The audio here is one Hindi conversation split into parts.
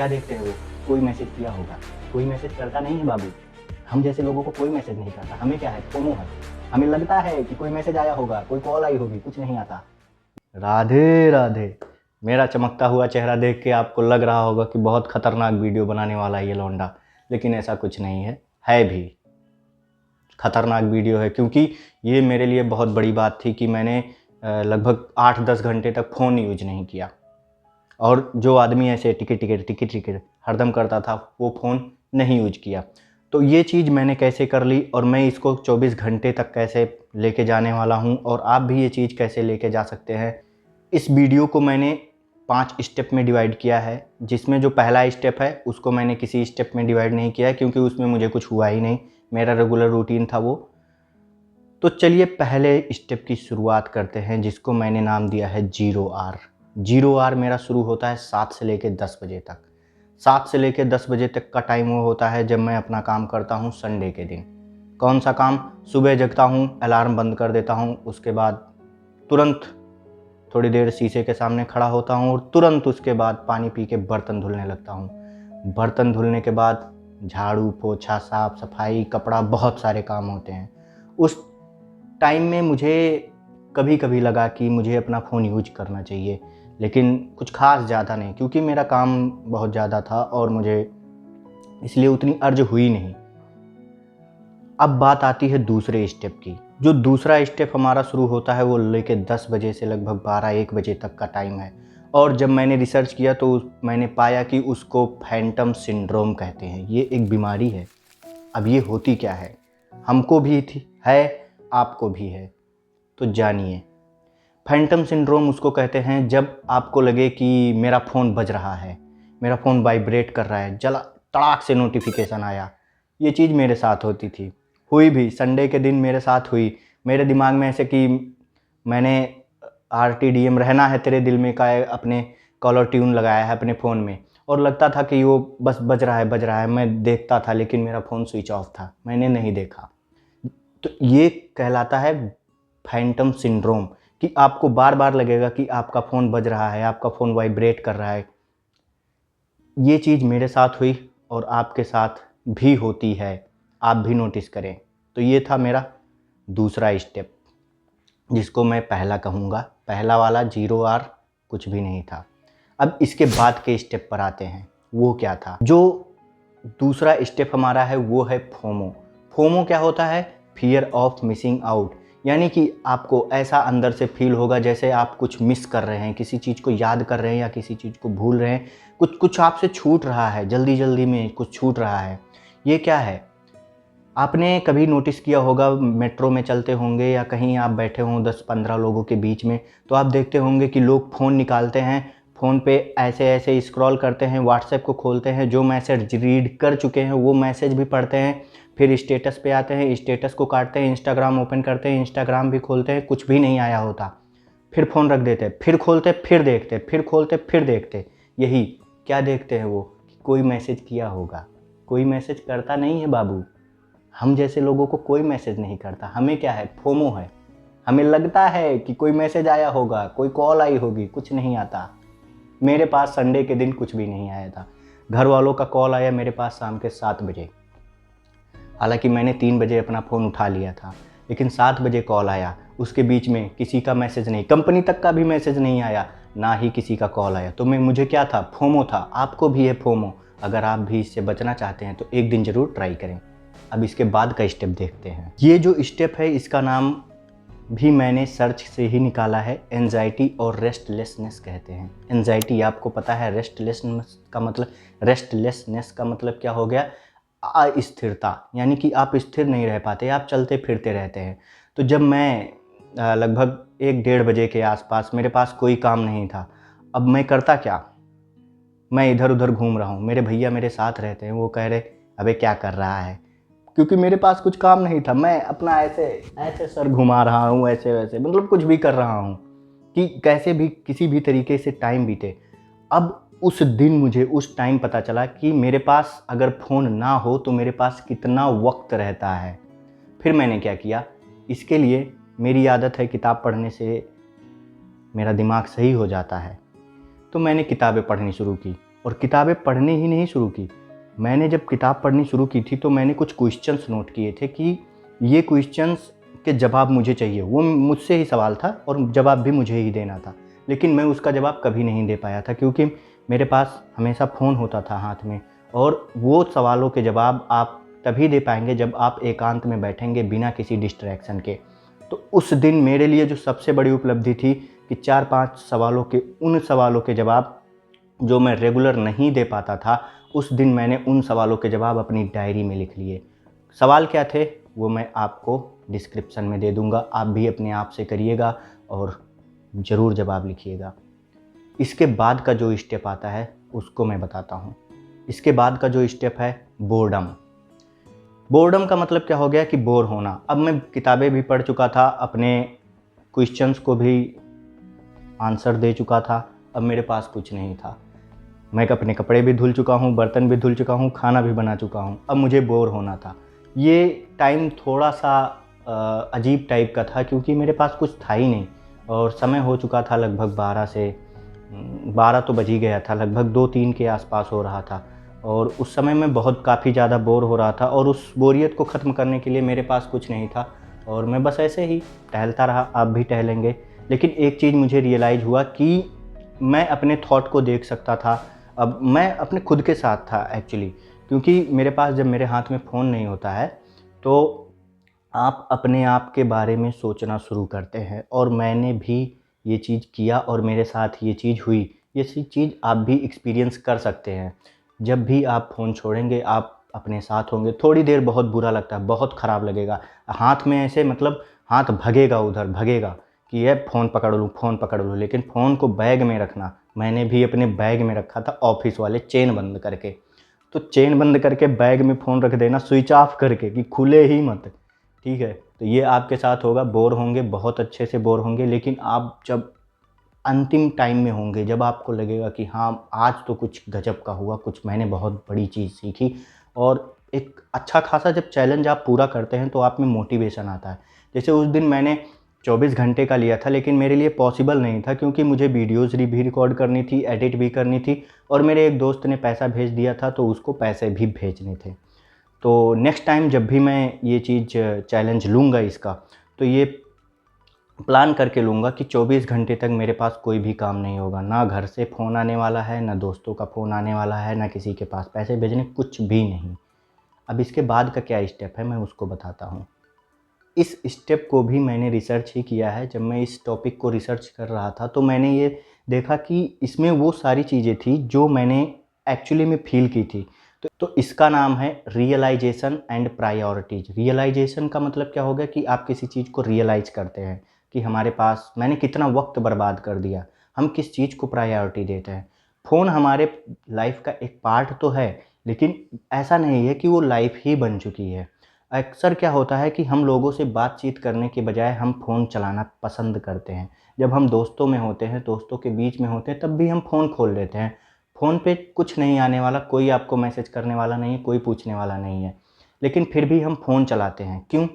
क्या देखते हैं वो? कोई मैसेज किया होगा, कोई मैसेज करता नहीं है बाबू। हम जैसे लोगों को कोई मैसेज नहीं करता, हमें क्या है, फोमो है। हमें लगता है कि कोई मैसेज आया होगा, कोई कॉल आई होगी, कुछ नहीं आता। राधे राधे। मेरा चमकता हुआ चेहरा देख के आपको लग रहा होगा कि बहुत खतरनाक वीडियो बनाने वाला है ये लौंडा, लेकिन ऐसा कुछ नहीं है भी खतरनाक वीडियो है, क्योंकि ये मेरे लिए बहुत बड़ी बात थी कि मैंने लगभग 8-10 घंटे तक फ़ोन यूज नहीं किया। और जो आदमी ऐसे टिकट हरदम करता था, वो फ़ोन नहीं यूज किया। तो ये चीज़ मैंने कैसे कर ली और मैं इसको 24 घंटे तक कैसे लेके जाने वाला हूँ, और आप भी ये चीज़ कैसे लेके जा सकते हैं। इस वीडियो को मैंने 5 स्टेप में डिवाइड किया है, जिसमें जो पहला स्टेप है उसको मैंने किसी स्टेप में डिवाइड नहीं किया है, क्योंकि उसमें मुझे कुछ हुआ ही नहीं, मेरा रेगुलर रूटीन था वो। तो चलिए पहले स्टेप की शुरुआत करते हैं, जिसको मैंने नाम दिया है 0R। 0R मेरा शुरू होता है 7 से लेकर 10 बजे तक। 7 से लेकर 10 बजे तक का टाइम वो होता है जब मैं अपना काम करता हूँ संडे के दिन। कौन सा काम? सुबह जगता हूँ, अलार्म बंद कर देता हूँ, उसके बाद तुरंत थोड़ी देर शीशे के सामने खड़ा होता हूँ और तुरंत उसके बाद पानी पी के बर्तन धुलने लगता हूँ। बर्तन धुलने के बाद झाड़ू पोछा साफ सफाई कपड़ा, बहुत सारे काम होते हैं। उस टाइम में मुझे कभी कभी लगा कि मुझे अपना फ़ोन यूज करना चाहिए, लेकिन कुछ खास ज़्यादा नहीं, क्योंकि मेरा काम बहुत ज़्यादा था और मुझे इसलिए उतनी अर्ज हुई नहीं। अब बात आती है दूसरे स्टेप की। जो दूसरा स्टेप हमारा शुरू होता है वो लेके 10 बजे से लगभग 12-1 बजे तक का टाइम है। और जब मैंने रिसर्च किया तो मैंने पाया कि उसको फैंटम सिंड्रोम कहते हैं। ये एक बीमारी है। अब ये होती क्या है? हमको भी थी है, आपको भी है, तो जानिए। फैंटम सिंड्रोम उसको कहते हैं जब आपको लगे कि मेरा फ़ोन बज रहा है, मेरा फ़ोन वाइब्रेट कर रहा है, जला तड़ाक से नोटिफिकेशन आया। ये चीज़ मेरे साथ होती थी, हुई भी संडे के दिन मेरे साथ हुई। मेरे दिमाग में ऐसे कि मैंने RTDM रहना है तेरे दिल में का अपने कॉलर ट्यून लगाया है अपने फ़ोन में, और लगता था कि वो बस बज रहा है। मैं देखता था लेकिन मेरा फ़ोन स्विच ऑफ था, मैंने नहीं देखा। तो ये कहलाता है फैंटम सिंड्रोम, कि आपको बार बार लगेगा कि आपका फ़ोन बज रहा है, आपका फ़ोन वाइब्रेट कर रहा है। ये चीज़ मेरे साथ हुई और आपके साथ भी होती है, आप भी नोटिस करें। तो ये था मेरा दूसरा स्टेप, जिसको मैं पहला कहूँगा। पहला वाला 0R कुछ भी नहीं था। अब इसके बाद के स्टेप पर आते हैं, वो क्या था? जो दूसरा स्टेप हमारा है वो है फोमो। फोमो क्या होता है? Fear of missing out. यानी कि आपको ऐसा अंदर से फील होगा जैसे आप कुछ मिस कर रहे हैं, किसी चीज़ को याद कर रहे हैं या किसी चीज़ को भूल रहे हैं, कुछ आपसे छूट रहा है, जल्दी जल्दी में कुछ छूट रहा है। ये क्या है? आपने कभी नोटिस किया होगा, मेट्रो में चलते होंगे या कहीं आप बैठे हों 10-15 लोगों के बीच में, तो आप देखते होंगे कि लोग फ़ोन निकालते हैं, फ़ोन पे ऐसे ऐसे स्क्रॉल करते हैं, व्हाट्सएप को खोलते हैं, जो मैसेज रीड कर चुके हैं वो मैसेज भी पढ़ते हैं, फिर स्टेटस पे आते हैं, स्टेटस को काटते हैं, इंस्टाग्राम ओपन करते हैं, इंस्टाग्राम भी खोलते हैं, कुछ भी नहीं आया होता, फिर फ़ोन रख देते, फिर खोलते, फिर देखते, फिर खोलते, फिर देखते। यही क्या देखते हैं वो? कि कोई मैसेज किया होगा। कोई मैसेज करता नहीं है बाबू। हम जैसे लोगों को कोई मैसेज नहीं करता, हमें क्या है, फोमो है। हमें लगता है कि कोई मैसेज आया होगा, कोई कॉल आई होगी, कुछ नहीं आता। मेरे पास संडे के दिन कुछ भी नहीं आया था। घर वालों का कॉल आया मेरे पास शाम के 7 बजे। हालांकि मैंने 3 बजे अपना फ़ोन उठा लिया था, लेकिन 7 बजे कॉल आया। उसके बीच में किसी का मैसेज नहीं, कंपनी तक का भी मैसेज नहीं आया, ना ही किसी का कॉल आया। तो मुझे क्या था, फोमो था। आपको भी है फोमो। अगर आप भी इससे बचना चाहते हैं तो एक दिन ज़रूर ट्राई करें। अब इसके बाद का स्टेप देखते हैं। ये जो स्टेप है इसका नाम भी मैंने सर्च से ही निकाला है, एंजाइटी और रेस्टलेसनेस कहते हैं। एंजाइटी आपको पता है, रेस्टलेसनेस का मतलब क्या हो गया? अस्थिरता, यानी कि आप स्थिर नहीं रह पाते, आप चलते फिरते रहते हैं। तो जब मैं लगभग 1-1:30 बजे के आसपास, मेरे पास कोई काम नहीं था, अब मैं करता क्या? मैं इधर उधर घूम रहा हूँ। मेरे भैया मेरे साथ रहते हैं, वो कह रहे अबे क्या कर रहा है, क्योंकि मेरे पास कुछ काम नहीं था। मैं अपना ऐसे ऐसे सर घुमा रहा हूँ, ऐसे वैसे, मतलब कुछ भी कर रहा हूँ कि कैसे भी किसी भी तरीके से टाइम बीते। अब उस दिन मुझे उस टाइम पता चला कि मेरे पास अगर फ़ोन ना हो तो मेरे पास कितना वक्त रहता है। फिर मैंने क्या किया, इसके लिए मेरी आदत है किताब पढ़ने से मेरा दिमाग सही हो जाता है, तो मैंने किताबें पढ़नी शुरू की। और किताबें पढ़नी ही नहीं शुरू की। मैंने जब किताब पढ़नी शुरू की थी तो मैंने कुछ क्वेश्चंस नोट किए थे कि ये क्वेश्चंस के जवाब मुझे चाहिए। वो मुझसे ही सवाल था और जवाब भी मुझे ही देना था, लेकिन मैं उसका जवाब कभी नहीं दे पाया था क्योंकि मेरे पास हमेशा फ़ोन होता था हाथ में। और वो सवालों के जवाब आप तभी दे पाएंगे जब आप एकांत में बैठेंगे बिना किसी डिस्ट्रैक्शन के। तो उस दिन मेरे लिए जो सबसे बड़ी उपलब्धि थी कि 4-5 सवालों के उन सवालों के जवाब जो मैं रेगुलर नहीं दे पाता था, उस दिन मैंने उन सवालों के जवाब अपनी डायरी में लिख लिए। सवाल क्या थे वो मैं आपको डिस्क्रिप्शन में दे दूंगा, आप भी अपने आप से करिएगा और ज़रूर जवाब लिखिएगा। इसके बाद का जो स्टेप आता है उसको मैं बताता हूँ। इसके बाद का जो स्टेप है बोर्डम। बोर्डम का मतलब क्या हो गया कि बोर होना। अब मैं किताबें भी पढ़ चुका था, अपने क्वेश्चंस को भी आंसर दे चुका था, अब मेरे पास कुछ नहीं था। मैं अपने कपड़े भी धुल चुका हूँ, बर्तन भी धुल चुका हूँ, खाना भी बना चुका हूँ, अब मुझे बोर होना था। ये टाइम थोड़ा सा अजीब टाइप का था क्योंकि मेरे पास कुछ था ही नहीं और समय हो चुका था लगभग 12 तो बज ही गया था, लगभग 2-3 के आसपास हो रहा था। और उस समय मैं बहुत काफ़ी ज़्यादा बोर हो रहा था और उस बोरियत को ख़त्म करने के लिए मेरे पास कुछ नहीं था और मैं बस ऐसे ही टहलता रहा। आप भी टहलेंगे, लेकिन एक चीज़ मुझे रियलाइज़ हुआ कि मैं अपने थॉट को देख सकता था। अब मैं अपने खुद के साथ था एक्चुअली, क्योंकि मेरे पास जब मेरे हाथ में फ़ोन नहीं होता है तो आप अपने आप के बारे में सोचना शुरू करते हैं और मैंने भी ये चीज़ किया और मेरे साथ ये चीज़ हुई। ये चीज़ आप भी एक्सपीरियंस कर सकते हैं। जब भी आप फ़ोन छोड़ेंगे आप अपने साथ होंगे, थोड़ी देर बहुत बुरा लगता है, बहुत ख़राब लगेगा, हाथ में ऐसे मतलब हाथ भगेगा, उधर भगेगा कि ये फ़ोन पकड़ लूँ, फ़ोन पकड़ लूँ। लेकिन फ़ोन को बैग में रखना, मैंने भी अपने बैग में रखा था ऑफिस वाले चेन बंद करके। तो चेन बंद करके बैग में फ़ोन रख देना, स्विच ऑफ करके कि खुले ही मत, ठीक है। तो ये आपके साथ होगा, बोर होंगे, बहुत अच्छे से बोर होंगे, लेकिन आप जब अंतिम टाइम में होंगे, जब आपको लगेगा कि हाँ आज तो कुछ गजब का हुआ, कुछ मैंने बहुत बड़ी चीज़ सीखी और एक अच्छा खासा जब चैलेंज आप पूरा करते हैं तो आप में मोटिवेशन आता है। जैसे उस दिन मैंने 24 घंटे का लिया था, लेकिन मेरे लिए पॉसिबल नहीं था क्योंकि मुझे वीडियोज़ भी रिकॉर्ड करनी थी, एडिट भी करनी थी और मेरे एक दोस्त ने पैसा भेज दिया था तो उसको पैसे भी भेजने थे। तो नेक्स्ट टाइम जब भी मैं ये चीज़ चैलेंज लूँगा इसका, तो ये प्लान करके लूँगा कि 24 घंटे तक मेरे पास कोई भी काम नहीं होगा। ना घर से फ़ोन आने वाला है, ना दोस्तों का फ़ोन आने वाला है, ना किसी के पास पैसे भेजने, कुछ भी नहीं। अब इसके बाद का क्या स्टेप है मैं उसको बताता हूँ। इस स्टेप को भी मैंने रिसर्च ही किया है। जब मैं इस टॉपिक को रिसर्च कर रहा था तो मैंने ये देखा कि इसमें वो सारी चीज़ें थी जो मैंने एक्चुअली में फ़ील की थी। तो इसका नाम है रियलाइजेशन एंड प्रायोरिटीज़। रियलाइजेशन का मतलब क्या हो गया कि आप किसी चीज़ को रियलाइज़ करते हैं कि हमारे पास मैंने कितना वक्त बर्बाद कर दिया, हम किस चीज़ को प्रायोरिटी देते हैं। फ़ोन हमारे लाइफ का एक पार्ट तो है, लेकिन ऐसा नहीं है कि वो लाइफ ही बन चुकी है। अक्सर क्या होता है कि हम लोगों से बातचीत करने के बजाय हम फ़ोन चलाना पसंद करते हैं। जब हम दोस्तों में होते हैं, दोस्तों के बीच में होते हैं, तब भी हम फ़ोन खोल लेते हैं। फ़ोन पे कुछ नहीं आने वाला, कोई आपको मैसेज करने वाला नहीं है, कोई पूछने वाला नहीं है, लेकिन फिर भी हम फ़ोन चलाते हैं। क्यों?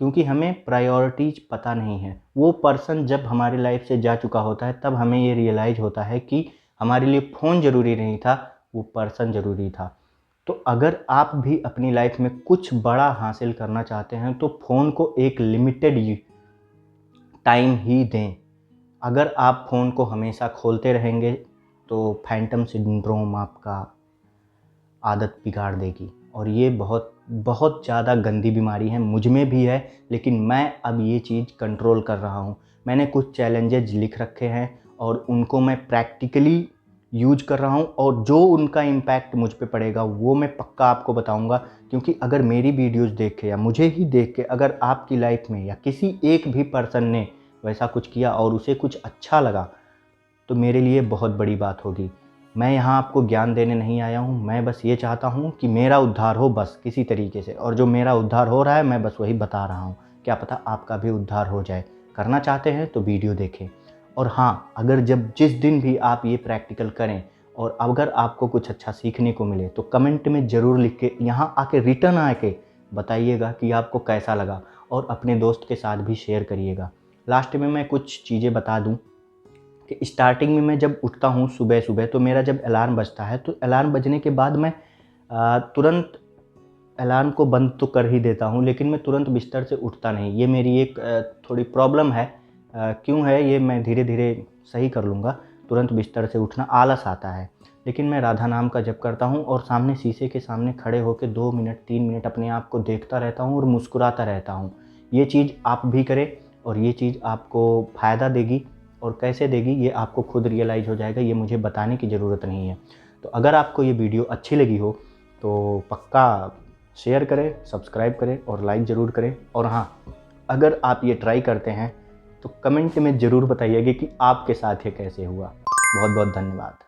क्योंकि हमें प्रायोरिटीज़ पता नहीं है। वो पर्सन जब हमारी लाइफ से जा चुका होता है तब हमें ये रियलाइज़ होता है कि हमारे लिए फ़ोन ज़रूरी नहीं था, वो पर्सन ज़रूरी था। तो अगर आप भी अपनी लाइफ में कुछ बड़ा हासिल करना चाहते हैं तो फ़ोन को एक लिमिटेड टाइम ही दें। अगर आप फ़ोन को हमेशा खोलते रहेंगे तो फैंटम सिंड्रोम आपका आदत बिगाड़ देगी और ये बहुत बहुत ज़्यादा गंदी बीमारी है। मुझ में भी है, लेकिन मैं अब ये चीज़ कंट्रोल कर रहा हूँ। मैंने कुछ चैलेंजेस लिख रखे हैं और उनको मैं प्रैक्टिकली यूज कर रहा हूँ और जो उनका इम्पैक्ट मुझ पे पड़ेगा वो मैं पक्का आपको बताऊँगा। क्योंकि अगर मेरी वीडियोस देख के या मुझे ही देख के अगर आपकी लाइफ में या किसी एक भी पर्सन ने वैसा कुछ किया और उसे कुछ अच्छा लगा तो मेरे लिए बहुत बड़ी बात होगी। मैं यहाँ आपको ज्ञान देने नहीं आया हूँ, मैं बस ये चाहता हूँ कि मेरा उद्धार हो बस किसी तरीके से, और जो मेरा उद्धार हो रहा है मैं बस वही बता रहा हूँ। क्या पता आपका भी उद्धार हो जाए। करना चाहते हैं तो वीडियो देखें। और हाँ, अगर जिस दिन भी आप ये प्रैक्टिकल करें और अगर आपको कुछ अच्छा सीखने को मिले तो कमेंट में ज़रूर लिख के यहाँ आके रिटर्न आके बताइएगा कि आपको कैसा लगा और अपने दोस्त के साथ भी शेयर करिएगा। लास्ट में मैं कुछ चीज़ें बता दूँ कि स्टार्टिंग में मैं जब उठता हूँ सुबह सुबह, तो मेरा जब अलार्म बजता है तो अलार्म बजने के बाद मैं तुरंत अलार्म को बंद तो कर ही देता हूँ, लेकिन मैं तुरंत बिस्तर से उठता नहीं। ये मेरी एक थोड़ी प्रॉब्लम है। क्यों है ये मैं धीरे धीरे सही कर लूँगा। तुरंत बिस्तर से उठना आलस आता है, लेकिन मैं राधा नाम का जप करता हूँ और सामने शीशे के सामने खड़े होकर 2 मिनट 3 मिनट अपने आप को देखता रहता हूँ और मुस्कुराता रहता हूँ। ये चीज़ आप भी करें और ये चीज़ आपको फ़ायदा देगी, और कैसे देगी ये आपको खुद रियलाइज़ हो जाएगा, ये मुझे बताने की ज़रूरत नहीं है। तो अगर आपको ये वीडियो अच्छी लगी हो तो पक्का शेयर करें, सब्सक्राइब करें और लाइक ज़रूर करें। और हाँ, अगर आप ये ट्राई करते हैं तो कमेंट में ज़रूर बताइएगा कि आपके साथ ये कैसे हुआ। बहुत बहुत धन्यवाद।